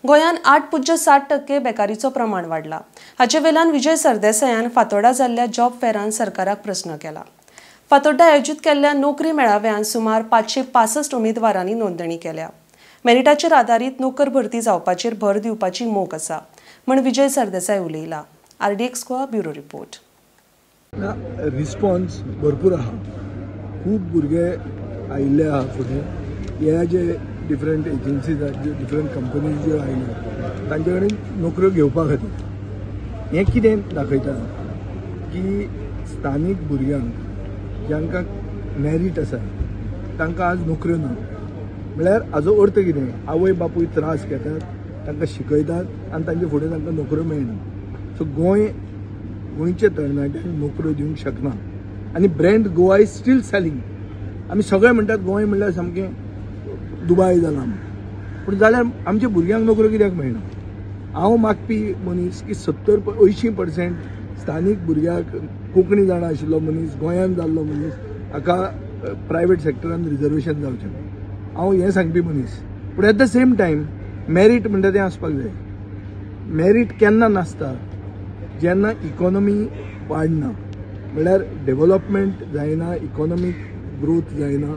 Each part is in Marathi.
गोयान 8.7% बेकारीचो प्रमाण वाढला। हाचे वेल्यान विजय सरदेसायान फातोर्डा जाल्ल्या जॉब फेरान सरकाराक प्रश्न केला। फातोर्डा आयोजित केल्ल्या नोकरी मेळाव्यान सुमार 565 उमेदवारांनी नोंदणी केल्या। मेरिटाचेर आधारीत नोकर भरती जावपाचेर भर दिवपाची मोख आसा म्हण विजय सरदेसाय उलयला। RDX Goa bureau report. Response भरपूर आहा, खूब भुरगे आयिल्ले आहा फुडें। ह्या जे डिफरंट एजन्सीज डिफरंट कंपनीज ज्यो आयल्यो तांचे कडेन नोकऱ्यो घेवपा खातीर हें कितें दाखयता की स्थानीक भुरग्यांक जांकां मेरीट आसा तांकां आज नोकऱ्यो ना। म्हळ्यार हाजो अर्थ कितें, आवय बापूय त्रास घेतात, तांकां शिकयतात आनी तांचे फुडें तांकां नोकऱ्यो मेळना। सो गोंयच्या तरणाट्यांक नोकऱ्यो दिवंक शकना आनी brand Goa is steel selling. आमी सगळे म्हणटात गोंय म्हणल्यार सामकें दुबाय जाला, पूण जाल्यार आमच्या भुरग्यांक नोकऱ्यो कित्याक मेळना? हांव मागपी मनीस की 70-80% स्थानीक भुरग्याक कोंकणी जाणा आशिल्लो मनीस, गोंयांत जाल्लो मनीस, हाका प्रायवेट सेक्टरान रिजर्वेशन जावचें। हांव हें सांगपी मनीस, पूण at the same time merit म्हणटा तें आसपाक जाय। मेरीट केन्ना नासता? जेन्ना इकॉनॉमी वाडना, म्हळ्यार डेव्हलपमेंट जायना, इकॉनॉमीक ग्रोथ जायना,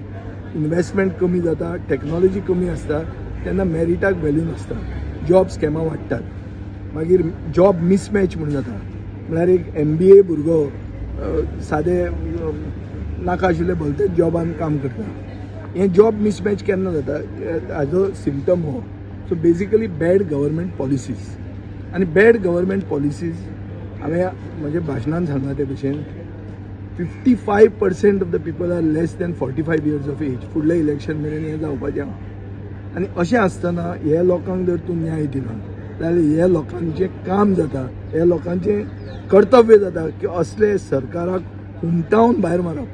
इन्वेस्टमेंट कमी जाता, टेक्नॉलॉजी कमी आसता, तेन्ना मेरिटाक व्हॅल्यू नासता। जॉब स्कॅमां वाडटात, मागीर जॉब मिसमॅच म्हणून जाता। म्हळ्यार एक MBA भुरगो सादे नाका आशिल्ले भलतेच जॉबान काम करता। हें जॉब मिसमॅच केन्ना जाता? हाजो सिम्पटम हो। So basically bad government policies आनी बॅड गव्हर्मेंट पॉलिसीज हांवें म्हज्या भाशणान सांगला ते भशेन 55% of the people are less than 45 years of age. फुडले इलेक्शन मेरेन हें जावपाचें आहा आनी अशें आसतना ह्या लोकांक जर तूं न्याय दिना जाल्यार ह्या लोकांचें काम जाता, ह्या लोकांचें कर्तव्य जाता की असले सरकाराक हुमटावन भायर मारप।